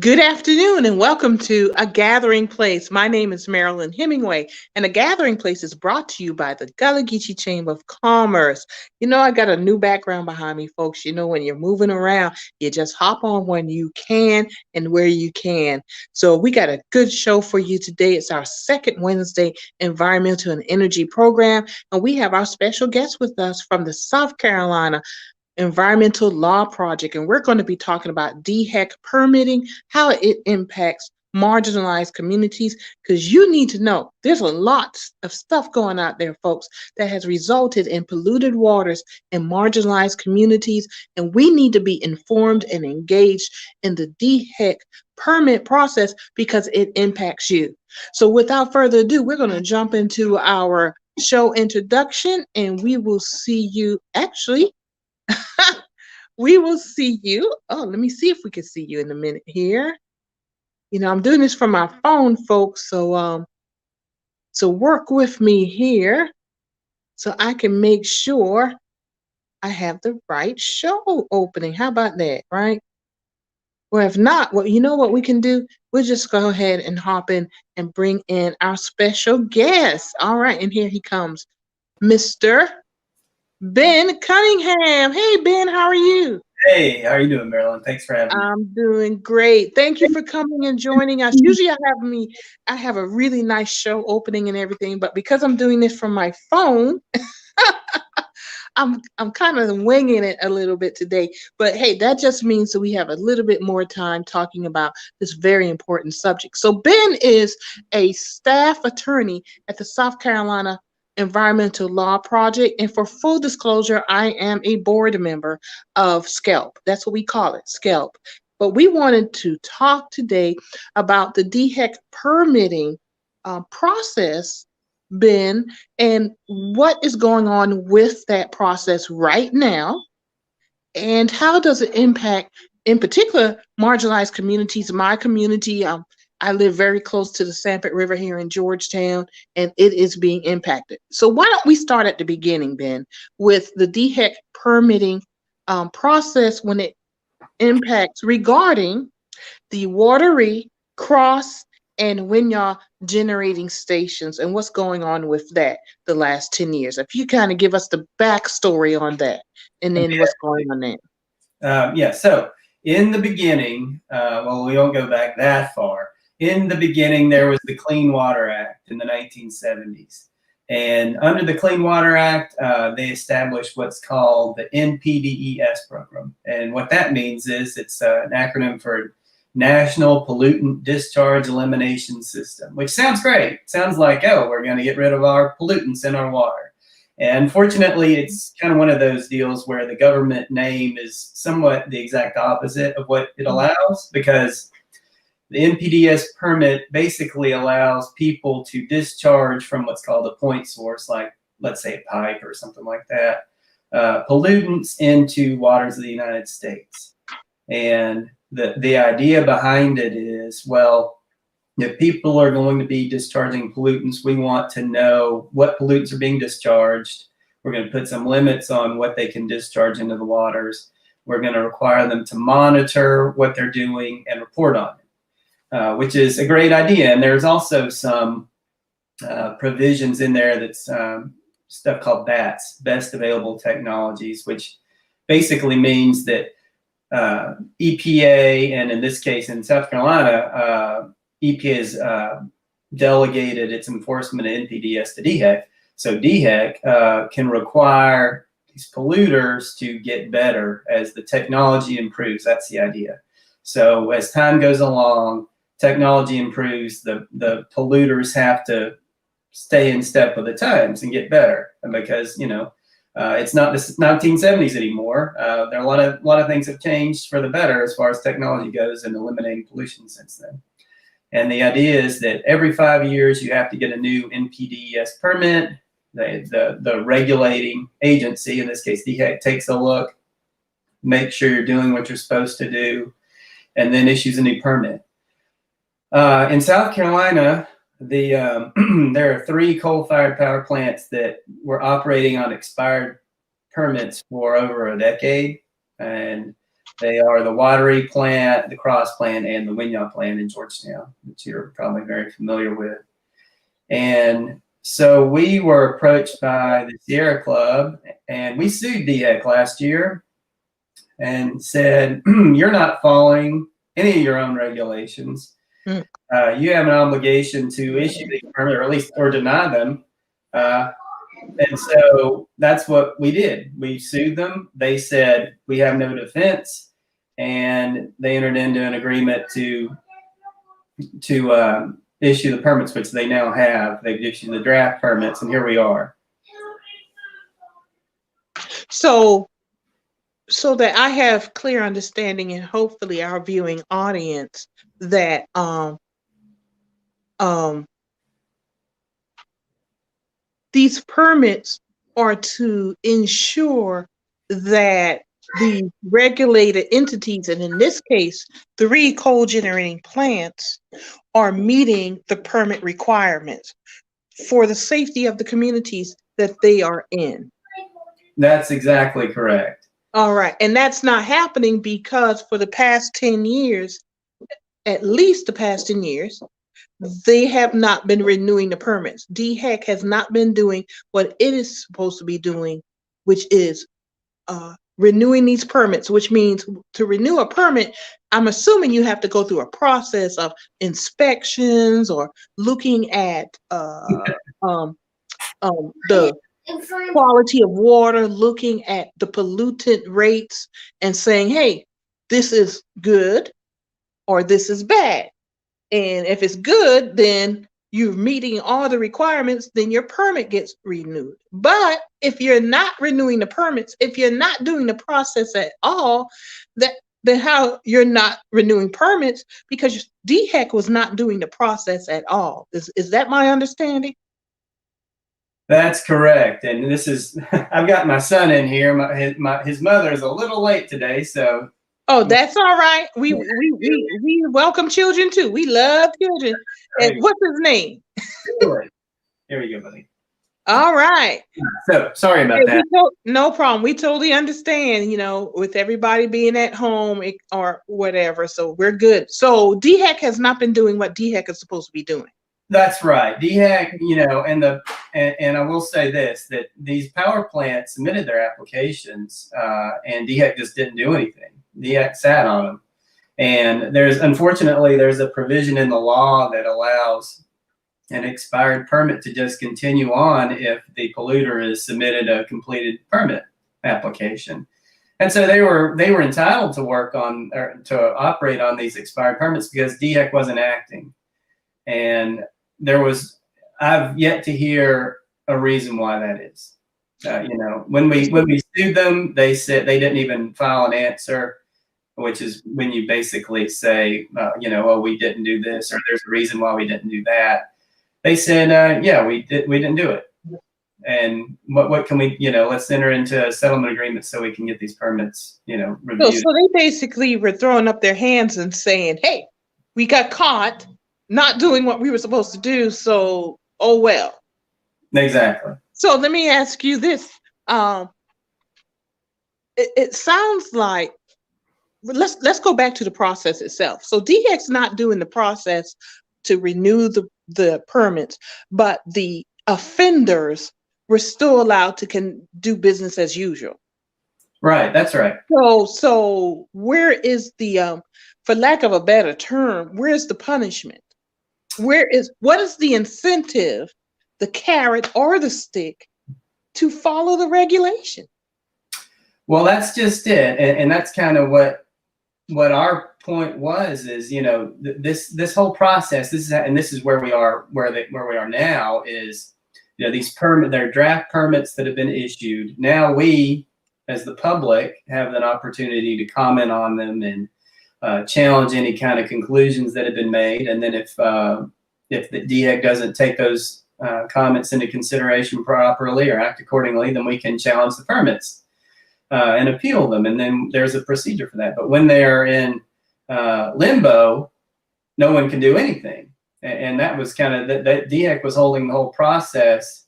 Good afternoon and welcome to A Gathering Place. My name is Marilyn Hemingway, and A Gathering Place is brought to you by the Gullah Geechee Chamber of Commerce. I got a new background behind me, folks. When you're moving around, you just hop on when you can and where you can. So, we got a good show for you today. It's our second Wednesday Environmental and Energy program, and we have our special guest with us from the South Carolina Environmental Law Project, and we're going to be talking about DHEC permitting, how it impacts marginalized communities, because you need to know there's a lot of stuff going out there, folks, that has resulted in polluted waters in marginalized communities, and we need to be informed and engaged in the DHEC permit process because it impacts you. So without further ado, we're going to jump into our show introduction, and we will see you actually we will see you. Oh, let me see if we can see you in a minute here. I'm doing this from my phone, folks, so work with me here so I can make sure I have the right show opening. How about that, right? Well, if not, well, you know what we can do? We'll just go ahead and hop in and bring in our special guest. All right, and here he comes, Mr. Ben Cunningham. Hey, Ben, how are you? Hey, how are you doing, Marilyn? Thanks for having me. I'm doing great. Thank you for coming and joining us. Usually I have a really nice show opening and everything, but because I'm doing this from my phone, I'm kind of winging it a little bit today. But hey, that just means that we have a little bit more time talking about this very important subject. So Ben is a staff attorney at the South Carolina Environmental Law Project. And for full disclosure, I am a board member of SCELP. That's what we call it, SCELP. But we wanted to talk today about the DHEC permitting process, Ben, and what is going on with that process right now, and how does it impact, in particular, marginalized communities? My community, I live very close to the Sanpet River here in Georgetown, and it is being impacted. So why don't we start at the beginning, Ben, with the DHEC permitting process when it impacts regarding the Wateree, Cross, and Winyah generating stations and what's going on with that the last 10 years. If you kind of give us the backstory on that and then what's going on there. Yeah, so in the beginning, well, we don't go back that far. In the beginning, there was the Clean Water Act in the 1970s. And under the Clean Water Act, they established what's called the NPDES program. And what that means is it's an acronym for National Pollutant Discharge Elimination System, which sounds great. Sounds like, oh, we're going to get rid of our pollutants in our water. And fortunately, it's kind of one of those deals where the government name is somewhat the exact opposite of what it allows, because the NPDES permit basically allows people to discharge from what's called a point source, like let's say a pipe or something like that, pollutants into waters of the United States. And the idea behind it is, well, if people are going to be discharging pollutants, we want to know what pollutants are being discharged. We're going to put some limits on what they can discharge into the waters. We're going to require them to monitor what they're doing and report on it, which is a great idea. And there's also some provisions in there that's stuff called BATS, Best Available Technologies, which basically means that EPA, and in this case in South Carolina, EPA has delegated its enforcement of NPDES to DHEC. So DHEC can require these polluters to get better as the technology improves. That's the idea. So as time goes along, technology improves, the polluters have to stay in step with the times and get better. And because, it's not the 1970s anymore. There are a lot of things have changed for the better as far as technology goes and eliminating pollution since then. And the idea is that every 5 years you have to get a new NPDES permit. The regulating agency, in this case DHEC, takes a look, make sure you're doing what you're supposed to do, and then issues a new permit. In South Carolina, there are 3 coal-fired power plants that were operating on expired permits for over a decade, and They are the Watery plant, the Cross plant, and the Winyah plant in Georgetown, which you're probably very familiar with. And so we were approached by the Sierra Club, and we sued DHEC last year and said, you're not following any of your own regulations. Mm. You have an obligation to issue the permit, or at least, or deny them. And so that's what we did. We sued them. They said we have no defense, and they entered into an agreement to issue the permits, which they now have. They've issued the draft permits, and here we are. So that I have clear understanding, and hopefully our viewing audience, that these permits are to ensure that the regulated entities, and in this case, 3 coal generating plants, are meeting the permit requirements for the safety of the communities that they are in. That's exactly correct. All right. And that's not happening because for the past 10 years, at least the past 10 years, they have not been renewing the permits. DHEC has not been doing what it is supposed to be doing, which is renewing these permits, which means to renew a permit, I'm assuming you have to go through a process of inspections or looking at the quality of water, looking at the pollutant rates and saying, hey, this is good or this is bad. And if it's good, then you're meeting all the requirements, then your permit gets renewed. But if you're not renewing the permits, if you're not doing the process at all, then how you're not renewing permits, because DHEC was not doing the process at all. Is that my understanding? That's correct. And this is, I've got my son in here. His mother is a little late today, so. Oh, that's all right. We welcome children too. We love children. And what's his name? Here we go, buddy. All right. So sorry about that. No problem. We totally understand, with everybody being at home or whatever. So we're good. So DHEC has not been doing what DHEC is supposed to be doing. That's right. DHEC, and I will say this, that these power plants submitted their applications, and DHEC just didn't do anything. DHEC sat on them. And unfortunately, there's a provision in the law that allows an expired permit to just continue on if the polluter has submitted a completed permit application. And so they were entitled to work on, or to operate on these expired permits, because DHEC wasn't acting. And I've yet to hear a reason why that is. When we sued them, they said they didn't even file an answer, which is when you basically say, oh, we didn't do this, or there's a reason why we didn't do that. They said, yeah, we didn't do it. And what can we, let's enter into a settlement agreement so we can get these permits, reviewed. So they basically were throwing up their hands and saying, hey, we got caught not doing what we were supposed to do, so oh well. Exactly. So let me ask you this. It sounds like, let's go back to the process itself. So DHEC's not doing the process to renew the permits, but the offenders were still allowed to do business as usual. Right, that's right. So where is the, for lack of a better term, where's the punishment? What is the incentive, the carrot or the stick, to follow the regulation? Well, that's just it, and that's kind of what our point was. Is this whole process. This is where we are. Where we are now is these their draft permits that have been issued. Now we, as the public, have an opportunity to comment on them and challenge any kind of conclusions that have been made. And then if the DHEC doesn't take those comments into consideration properly or act accordingly, then we can challenge the permits and appeal them. And then there's a procedure for that. But when they're in limbo, no one can do anything. And that was kind of that DHEC was holding the whole process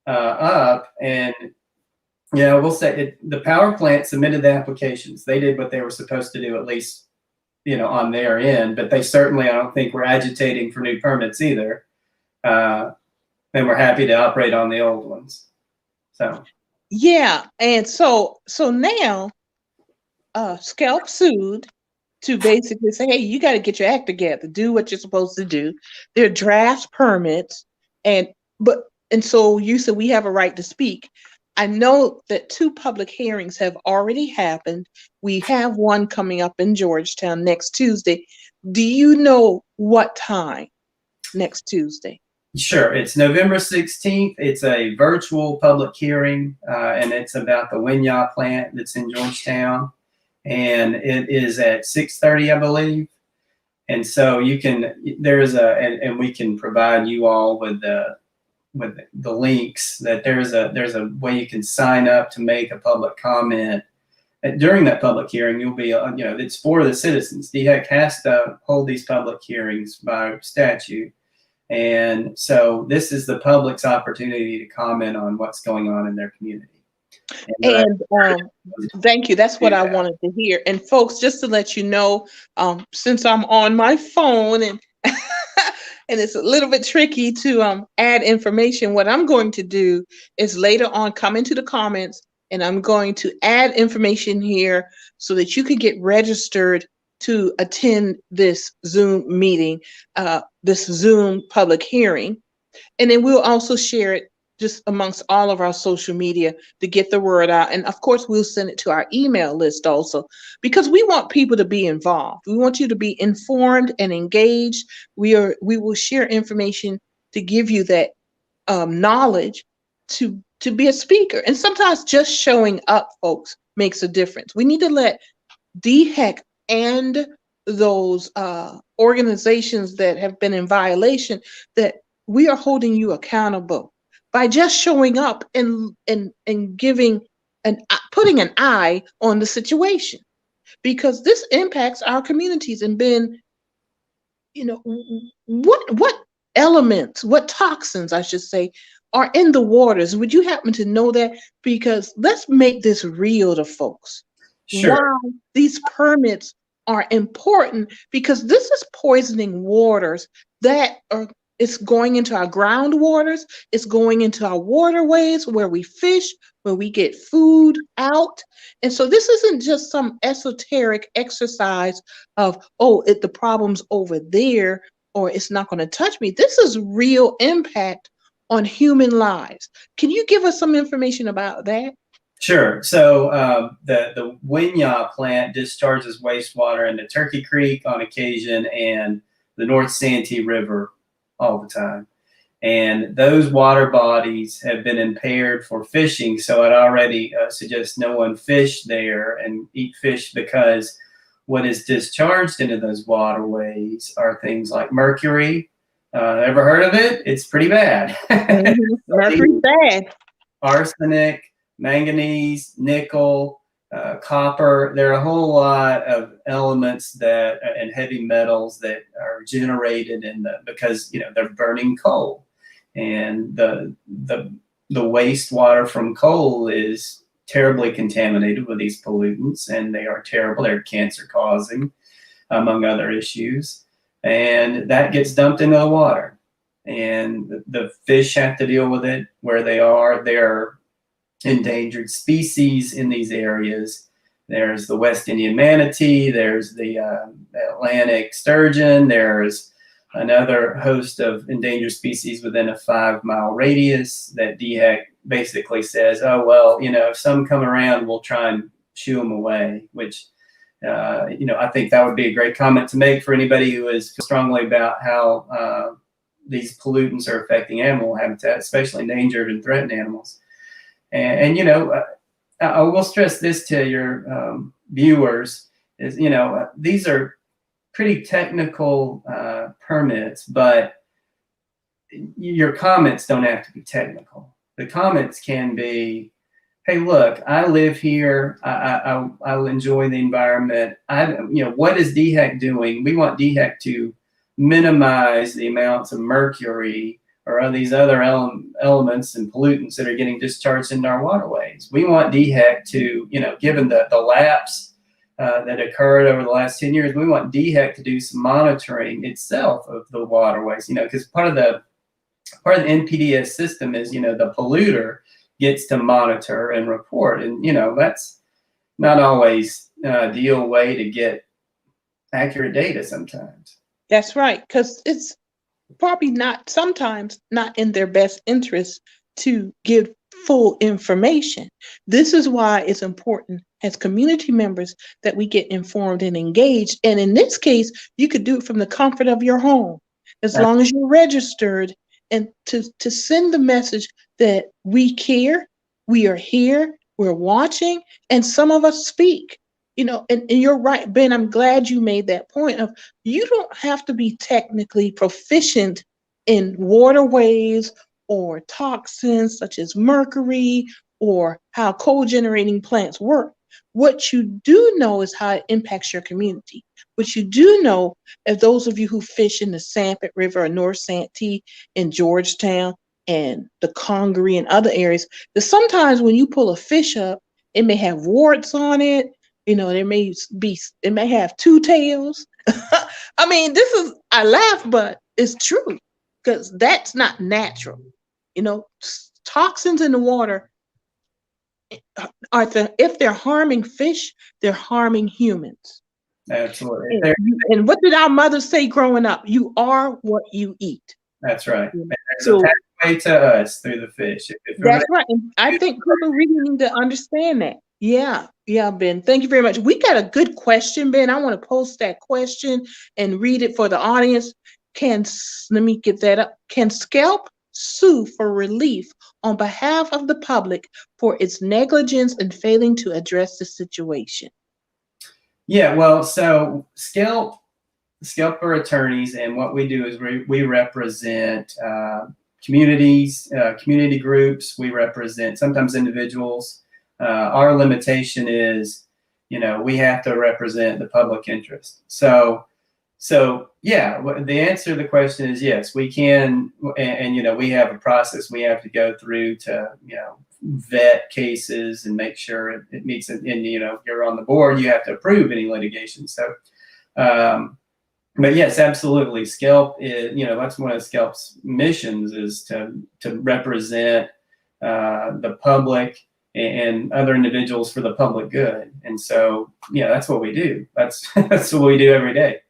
up. And Yeah, we'll say the power plant submitted the applications. They did what they were supposed to do, at least, on their end. But they certainly, I don't think, were agitating for new permits either. And we're happy to operate on the old ones. So Yeah, and so now Scalp sued to basically say, hey, you got to get your act together, do what you're supposed to do. They're draft permits, and but and so you said we have a right to speak. I know that two public hearings have already happened. We have one coming up in Georgetown next Tuesday. Do you know what time next Tuesday? sure, it's November 16th. It's a virtual public hearing, and it's about the Winyah plant that's in Georgetown, and it is at 6:30, I believe. And so you can and we can provide you all with the links. That there's a way you can sign up to make a public comment. And during that public hearing, you'll be it's for the citizens. DHEC has to hold these public hearings by statute. And so this is the public's opportunity to comment on what's going on in their community. And thank you. That's what I wanted to hear. And folks, just to let you know, since I'm on my phone and and it's a little bit tricky to add information, what I'm going to do is later on come into the comments and I'm going to add information here so that you could get registered to attend this Zoom meeting, this Zoom public hearing. And then we'll also share it just amongst all of our social media to get the word out. And of course, we'll send it to our email list also, because we want people to be involved. We want you to be informed and engaged. We will share information to give you that knowledge to be a speaker. And sometimes just showing up, folks, makes a difference. We need to let DHEC and those organizations that have been in violation, that we are holding you accountable by just showing up and giving and putting an eye on the situation, because this impacts our communities. And Ben, what elements, what toxins, I should say, are in the waters? Would you happen to know that? Because let's make this real to folks. Sure. Why these permits are important, because this is poisoning waters that are, it's going into our groundwaters, it's going into our waterways where we fish, where we get food out. And so this isn't just some esoteric exercise of, the problem's over there, or it's not going to touch me. This is real impact on human lives. Can you give us some information about that? Sure. So the Winyah plant discharges wastewater into Turkey Creek on occasion and the North Santee River all the time. And those water bodies have been impaired for fishing. So I'd already suggest no one fish there and eat fish, because what is discharged into those waterways are things like mercury. Ever heard of it? It's pretty bad. Mercury's bad. Arsenic, manganese, nickel, copper. There are a whole lot of elements that and heavy metals that are generated because they're burning coal, and the wastewater from coal is terribly contaminated with these pollutants, and they are terrible. They're cancer causing, among other issues, and that gets dumped into the water, and the fish have to deal with it where they are. They're endangered species in these areas. There's the West Indian manatee, there's the Atlantic sturgeon, there's another host of endangered species within a 5-mile radius that DHEC basically says, if some come around, we'll try and shoo them away, which I think that would be a great comment to make for anybody who is strongly about how these pollutants are affecting animal habitat, especially endangered and threatened animals. And I will stress this to your viewers is, these are pretty technical permits, but your comments don't have to be technical. The comments can be, hey, look, I live here. I'll enjoy the environment. What is DHEC doing? We want DHEC to minimize the amounts of mercury or these other elements and pollutants that are getting discharged into our waterways. We want DHEC to, given the lapse that occurred over the last 10 years, we want DHEC to do some monitoring itself of the waterways, because part of the NPDES system is, the polluter gets to monitor and report. And, that's not always an ideal way to get accurate data sometimes. That's right, because it's probably sometimes not in their best interest to give full information. This is why it's important as community members that we get informed and engaged. And in this case, you could do it from the comfort of your home, as long as you're registered, and to send the message that we care, we are here, we're watching, and some of us speak. And you're right, Ben, I'm glad you made that point of, you don't have to be technically proficient in waterways or toxins such as mercury or how coal-generating plants work. What you do know is how it impacts your community. What you do know, as those of you who fish in the Sanpete River or North Santee in Georgetown and the Congaree and other areas, that sometimes when you pull a fish up, it may have warts on it. It may have two tails. I mean, I laugh, but it's true, because that's not natural. Toxins in the water if they're harming fish, they're harming humans. Absolutely. And what did our mothers say growing up? You are what you eat. That's right. And there's a pathway to us through the fish. That's right. And I think people really need to understand that. Yeah, Ben. Thank you very much. We got a good question, Ben. I want to post that question and read it for the audience. Let me get that up. Can Scalp sue for relief on behalf of the public for its negligence in failing to address the situation? Yeah, well, so Scalp are attorneys, and what we do is we represent communities, community groups. We represent sometimes individuals. Our limitation is, we have to represent the public interest. So yeah, the answer to the question is yes, we can, and we have a process we have to go through to vet cases and make sure it meets it. And you're on the board, you have to approve any litigation. So, but yes, absolutely, Scalp is, that's one of Scalp's missions, is to represent the public and other individuals for the public good. And so, that's what we do. That's what we do every day.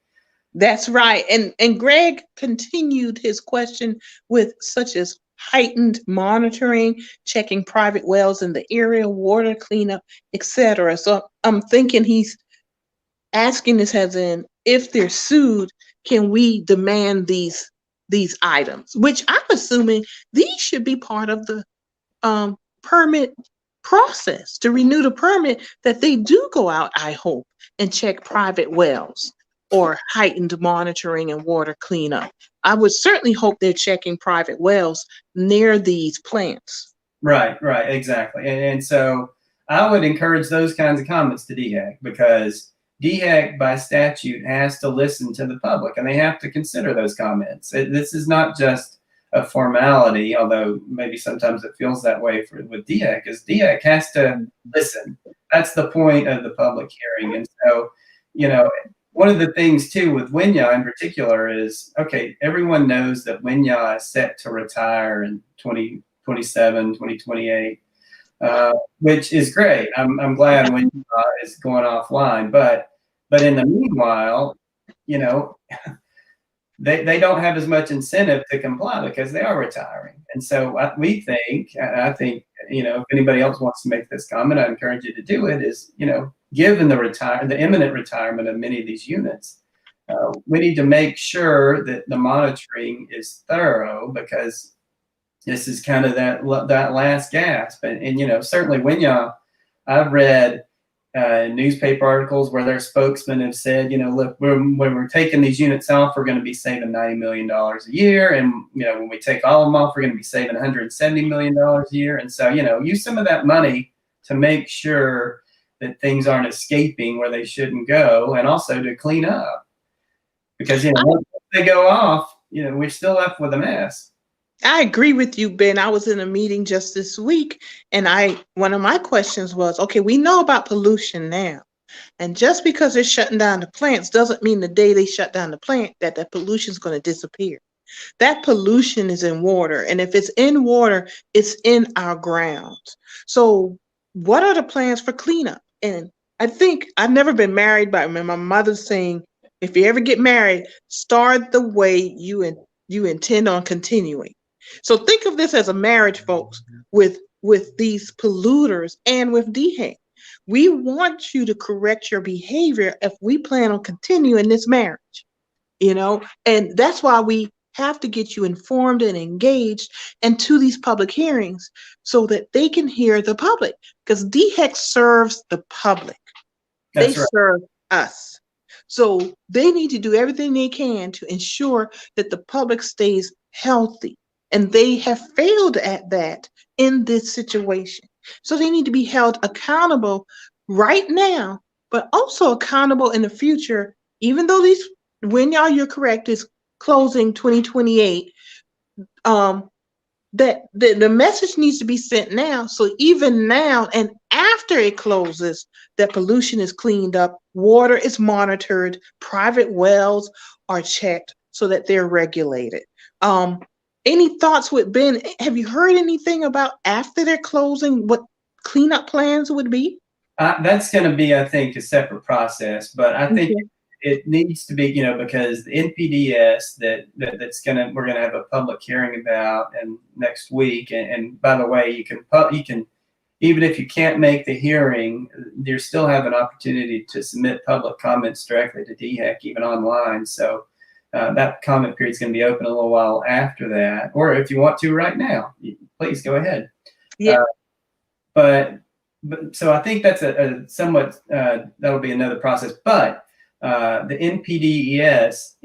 That's right. And Greg continued his question with such as heightened monitoring, checking private wells in the area, water cleanup, etc. So I'm thinking he's asking this as in, if they're sued, can we demand these items? Which I'm assuming these should be part of the permit process to renew the permit, that they do go out, I hope, and check private wells or heightened monitoring and water cleanup. I would certainly hope they're checking private wells near these plants. Right, exactly. And so I would encourage those kinds of comments to DHEC, because DHEC by statute has to listen to the public, and they have to consider those comments. This is not just a formality, although maybe sometimes it feels that way with DHEC, is DHEC has to listen. That's the point of the public hearing. And so, one of the things too with Winyah in particular is, okay, everyone knows that Winyah is set to retire in 2027, 2028, which is great. I'm glad Winyah is going offline, but in the meanwhile, they don't have as much incentive to comply because they are retiring. And so I think, if anybody else wants to make this comment, I encourage you to do it, is, given the imminent retirement of many of these units, we need to make sure that the monitoring is thorough, because this is kind of that last gasp. And certainly Winyah, I've read newspaper articles where their spokesmen have said, look, when we're taking these units off, we're going to be saving $90 million a year. And, when we take all of them off, we're going to be saving $170 million a year. And so, use some of that money to make sure that things aren't escaping where they shouldn't go, and also to clean up. Because, once they go off, we're still left with a mess. I agree with you, Ben. I was in a meeting just this week, and I one of my questions was, okay, we know about pollution now. And just because they're shutting down the plants doesn't mean the day they shut down the plant that the pollution is going to disappear. That pollution is in water. And if it's in water, it's in our grounds. So, what are the plans for cleanup? And I think I've never been married, but I remember my mother saying, if you ever get married, start the way you intend on continuing. So think of this as a marriage, folks, with these polluters and with DHEC. We want you to correct your behavior if we plan on continuing this marriage, and that's why we have to get you informed and engaged and to these public hearings so that they can hear the public, because DHEC serves the public. They That's right. serve us. So they need to do everything they can to ensure that the public stays healthy. And they have failed at that in this situation. So they need to be held accountable right now, but also accountable in the future, even though these, when y'all, you're correct, is closing 2028. That the message needs to be sent now. So even now and after it closes, that pollution is cleaned up, water is monitored, private wells are checked so that they're regulated. Um, any thoughts with Ben? Have you heard anything about after they're closing, what cleanup plans would be? That's going to be, I think, a separate process, but I think Okay. it needs to be, because the NPDS that's we're gonna have a public hearing about and next week. And by the way, you can even if you can't make the hearing, you still have an opportunity to submit public comments directly to DHEC, even online. So that comment period is going to be open a little while after that, or if you want to right now, please go ahead. Yeah. Uh, but so I think that's a somewhat that'll be another process. But the NPDES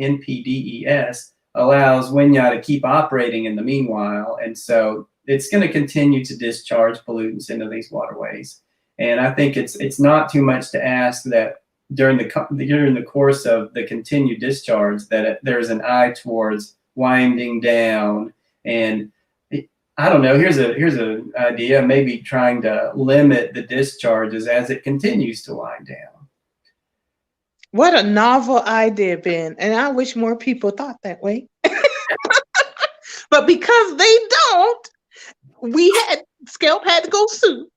allows WINYA to keep operating in the meanwhile, and so it's going to continue to discharge pollutants into these waterways. And I think it's not too much to ask that during the course of the continued discharge that there's an eye towards winding down. And I don't know. Here's an idea. Maybe trying to limit the discharges as it continues to wind down. What a novel idea, Ben. And I wish more people thought that way. But because they don't, Scalp had to go sue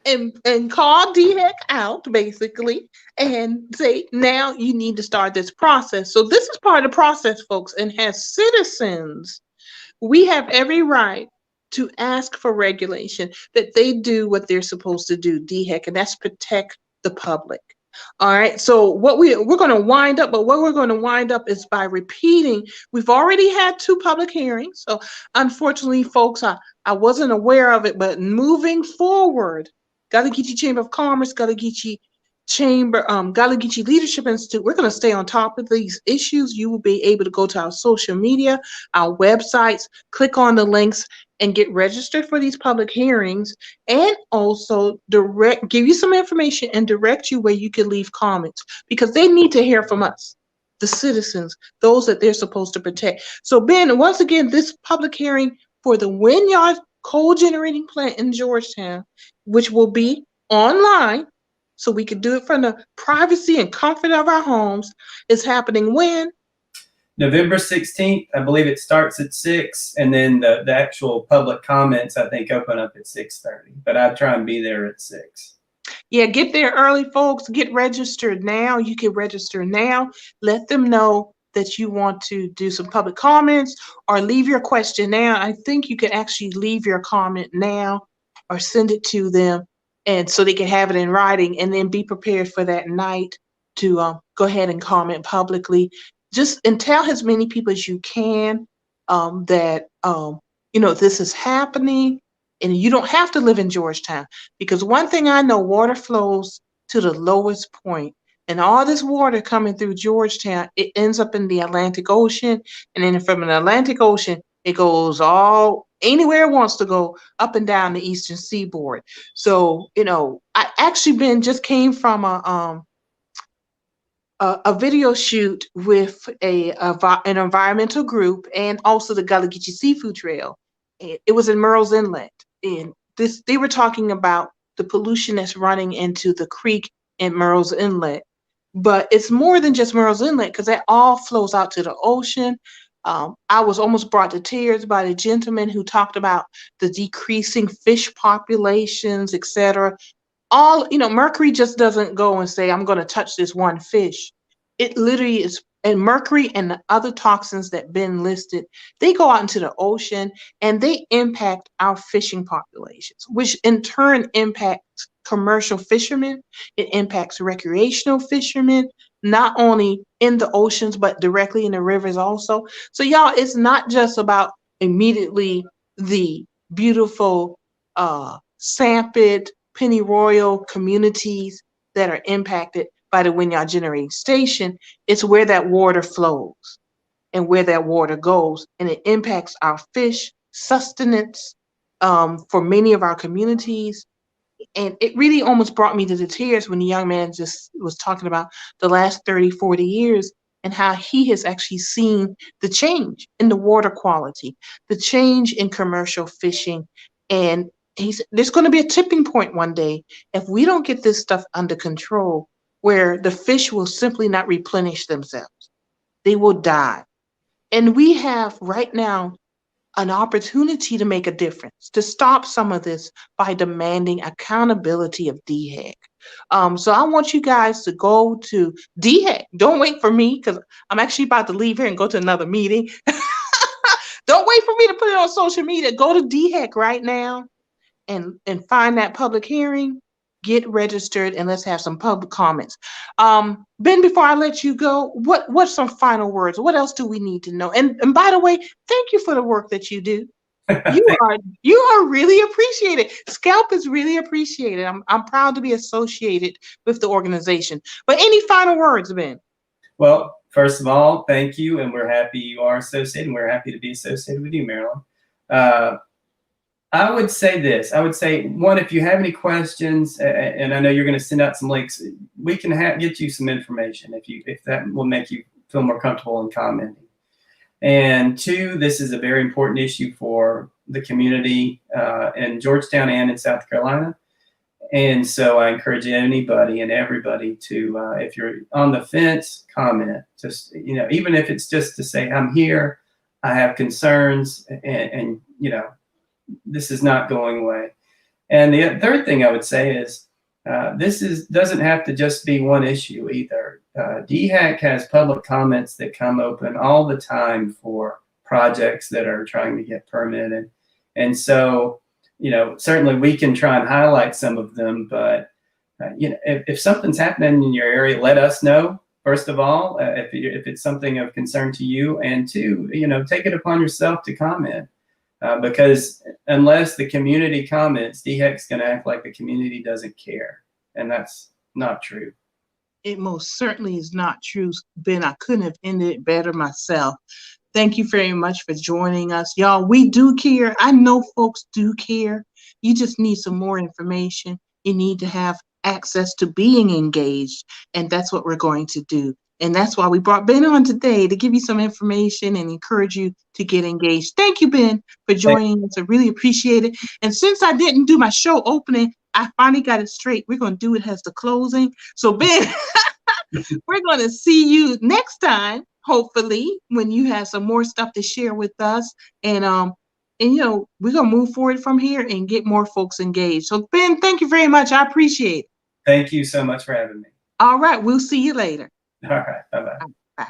and call DHEC out basically and say, now you need to start this process. So this is part of the process, folks. And as citizens, we have every right to ask for regulation, that they do what they're supposed to do, DHEC, and that's protect the public. All right. So what we're going to wind up, but what we're going to wind up is by repeating. We've already had 2 public hearings. So unfortunately, folks, I wasn't aware of it, but moving forward, Gullah Geechee Chamber of Commerce, Gullah Geechee Gullah Geechee Leadership Institute, we're going to stay on top of these issues. You will be able to go to our social media, our websites, click on the links, and get registered for these public hearings, and also give you some information and direct you where you can leave comments, because they need to hear from us, the citizens, those that they're supposed to protect. So Ben, once again, this public hearing for the Wynyard coal generating plant in Georgetown, which will be online, so we can do it from the privacy and comfort of our homes, is happening when? November 16th, I believe it starts at 6, and then the actual public comments, I think, open up at 6:30. But I try and be there at 6. Yeah, get there early, folks. Get registered now. You can register now. Let them know that you want to do some public comments or leave your question now. I think you can actually leave your comment now or send it to them, and so they can have it in writing, and then be prepared for that night to go ahead and comment publicly. Just and tell as many people as you can that this is happening, and you don't have to live in Georgetown, because one thing I know, water flows to the lowest point, and all this water coming through Georgetown, it ends up in the Atlantic Ocean, and then from the Atlantic Ocean, it goes all anywhere it wants to go, up and down the eastern seaboard. So I actually just came from a video shoot with an environmental group and also the Gullah Geechee Seafood Trail. It was in Murrells Inlet, and this they were talking about the pollution that's running into the creek in Murrells Inlet. But it's more than just Murrells Inlet because that all flows out to the ocean. I was almost brought to tears by the gentleman who talked about the decreasing fish populations, etc. All mercury just doesn't go and say I'm going to touch this one fish. It literally is, and mercury and the other toxins that been listed, they go out into the ocean and they impact our fishing populations, which in turn impacts commercial fishermen. It impacts recreational fishermen, not only in the oceans but directly in the rivers also. So y'all, it's not just about immediately the beautiful Sampit, Pennyroyal communities that are impacted by the Wynyard Generating Station. It's where that water flows and where that water goes, and it impacts our fish sustenance for many of our communities. And it really almost brought me to the tears when the young man just was talking about the last 30, 40 years and how he has actually seen the change in the water quality, the change in commercial fishing. And there's going to be a tipping point one day if we don't get this stuff under control where the fish will simply not replenish themselves. They will die. And we have right now an opportunity to make a difference, to stop some of this by demanding accountability of DHEC. So I want you guys to go to DHEC. Don't wait for me because I'm actually about to leave here and go to another meeting. Don't wait for me to put it on social media. Go to DHEC right now and find that public hearing. Get registered and let's have some public comments. Ben, before I let you go, what's some final words? What else do we need to know? And by the way, thank you for the work that you do. You are really appreciated. Scalp is really appreciated. I'm proud to be associated with the organization. But any final words, Ben? Well, first of all, thank you, and we're happy you are associated, and we're happy to be associated with you, Marilyn. I would say this. I would say, one, if you have any questions, and I know you're going to send out some links, we can get you some information if that will make you feel more comfortable in commenting. And two, this is a very important issue for the community in Georgetown and in South Carolina. And so I encourage anybody and everybody to, if you're on the fence, comment. Just, even if it's just to say, I'm here, I have concerns, and this is not going away. And the third thing I would say is doesn't have to just be one issue either. DHEC has public comments that come open all the time for projects that are trying to get permitted. And so, certainly we can try and highlight some of them, but if something's happening in your area, let us know. First of all, if it's something of concern to you, and two, take it upon yourself to comment. Because unless the community comments, DHEC's going to act like the community doesn't care. And that's not true. It most certainly is not true, Ben. I couldn't have ended it better myself. Thank you very much for joining us. Y'all, we do care. I know folks do care. You just need some more information. You need to have access to being engaged. And that's what we're going to do. And that's why we brought Ben on today, to give you some information and encourage you to get engaged. Thank you, Ben, for joining us. I really appreciate it. And since I didn't do my show opening, I finally got it straight. We're going to do it as the closing. So, Ben, we're going to see you next time, hopefully, when you have some more stuff to share with us. And we're going to move forward from here and get more folks engaged. So, Ben, thank you very much. I appreciate it. Thank you so much for having me. All right. We'll see you later. All right. Bye-bye. Bye.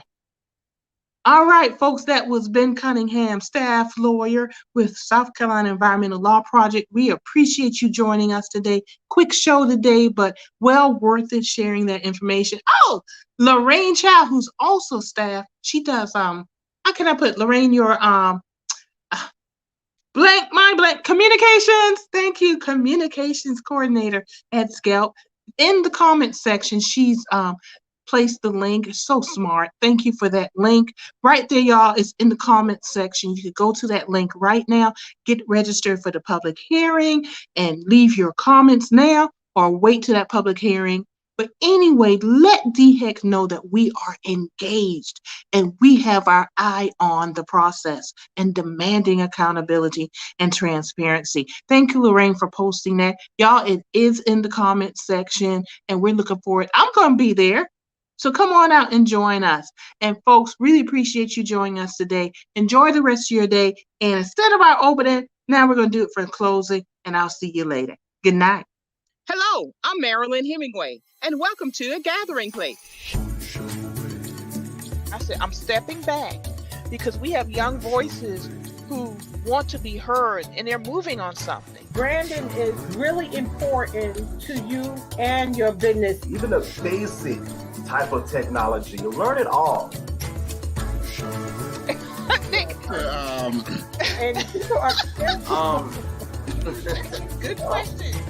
All right, folks, that was Ben Cunningham, staff lawyer with South Carolina Environmental Law Project. We appreciate you joining us today. Quick show today, but well worth it sharing that information. Oh, Lorraine Chow, who's also staff. She does, how can I put Lorraine, your blank communications. Thank you, communications coordinator at Scalp. In the comments section, she's placed the link. It's so smart. Thank you for that link. Right there, y'all, it's in the comments section. You can go to that link right now, get registered for the public hearing, and leave your comments now or wait to that public hearing. But anyway, let DHEC know that we are engaged and we have our eye on the process and demanding accountability and transparency. Thank you, Lorraine, for posting that. Y'all, it is in the comment section and we're looking forward. I'm going to be there. So come on out and join us. And folks, really appreciate you joining us today. Enjoy the rest of your day. And instead of our opening, now we're going to do it for closing, and I'll see you later. Good night. Hello, I'm Marilyn Hemingway, and welcome to A Gathering Place. I said, I'm stepping back because we have young voices who want to be heard and they're moving on something. Branding is really important to you and your business. Even a basic type of technology, you'll learn it all. And people are Good question.